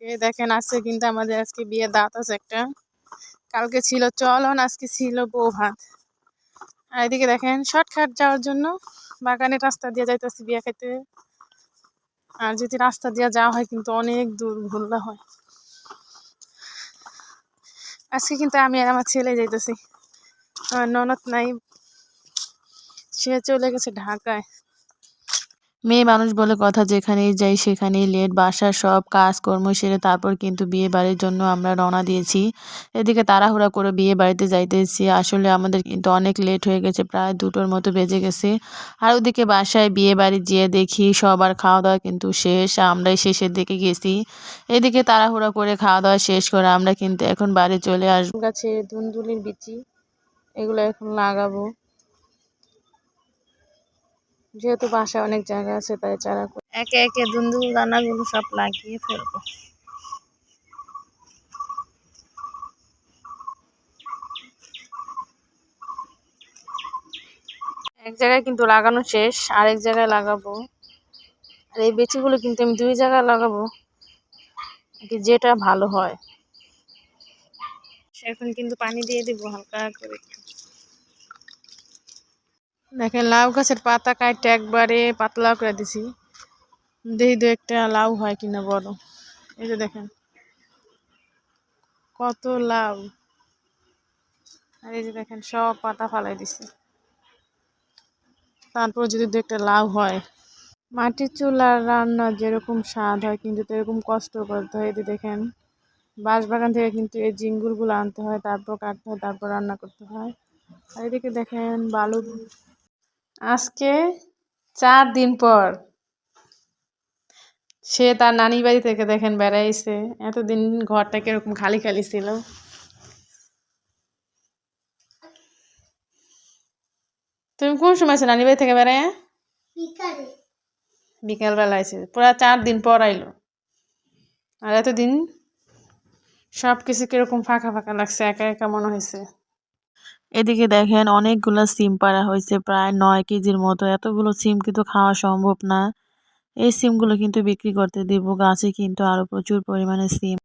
এই দেখেন আজকে কিন্তু আমাদের আজকে বিয়ের দাওয়াত আছে একটা। কালকে ছিল চলন, আজকে ছিল বউ ভাত। আর এদিকে দেখেন শর্টকাট যাওয়ার জন্য বাগানের রাস্তা দিয়ে যাইতেছি বিয়ে খেতে। আর যদি রাস্তা দিয়ে যাওয়া হয় কিন্তু অনেক দূর ঘুরলে হয়। আজকে কিন্তু আমি আর আমার ছেলে যাইতেছি, আমার ননদ নাই, সে চলে গেছে ঢাকায়। মেয়ে মানুষ বলে কথা, যেখানেই যাই সেখানেই লেট। বাসার সব কাজকর্ম সেরে তারপর কিন্তু বিয়ে বাড়ির জন্য আমরা রওনা দিয়েছি। এদিকে তাড়াহুড়া করে বিয়ে বাড়িতে যাইতেছি, আসলে আমাদের কিন্তু অনেক লেট হয়ে গেছে, প্রায় 2টোর মতো বেজে গেছে। আর ওদিকে বাসায় বিয়ে বাড়ি যেয়ে দেখি সবার খাওয়া দাওয়া কিন্তু শেষ, আমরাই শেষের দিকে গেছি। এদিকে তাড়াহুড়া করে খাওয়া দাওয়া শেষ করে আমরা কিন্তু এখন বাড়ি চলে আসবো। গাছে দুন্দুলির বিচি, এগুলো এখন লাগাবো, যেহেতু বাসায় অনেক জায়গা আছে তাই চারা একে একে দুন্দুল দানাগুলো সব লাগিয়ে ফেলবো। এক জায়গায় কিন্তু লাগানো শেষ, আরেক জায়গায় লাগাবো। আর এই বেচিগুলো কিন্তু আমি 2 জায়গায় লাগাবো, যেটা ভালো হয়। এখন কিন্তু পানি দিয়ে দিব হালকা করে। দেখেন লাউ গাছের পাতা কাটতে একবারে পাতলা করে দিছি, দেখি 2-1টা লাউ হয় কিনা বড়। এই যে দেখেন কত লাউ, আর এই যে দেখেন সব পাতা ফালাই দিছি, তারপর যদি 2-1টা লাউ হয়। মাটির চুলার রান্না যেরকম স্বাদ হয় কিন্তু এরকম কষ্ট করতে হয়। এই যে দেখেন বাঁশবাগান থেকে কিন্তু এই জিঙ্গুরগুলো আনতে হয়, তারপর কাটতে হয়, তারপর রান্না করতে হয়। আর এদিকে দেখেন বালু। আজকে 4 দিন পর সে তার নানির বাড়ি থেকে দেখেন বেড়াইছে। এতদিন ঘরটা কিরকম খালি খালি ছিল। তুমি কোন সময় আছো নানির বাড়ি থেকে বেড়ায়? বিকাল বেলা আইছে, পুরা 4 দিন পর আইলো। আর এতদিন সবকিছু কিরকম ফাঁকা ফাঁকা লাগছে, একা একা মনে হয়েছে। এদিকে দেখেন অনেকগুলো সিম পাড়া হয়েছে, প্রায় 9 কেজির মতো। এতগুলো সিম কিন্তু খাওয়া সম্ভব না। এই সিমগুলো কিন্তু বিক্রি করতে দিব, গাছে কিন্তু আরো প্রচুর পরিমাণে সিম।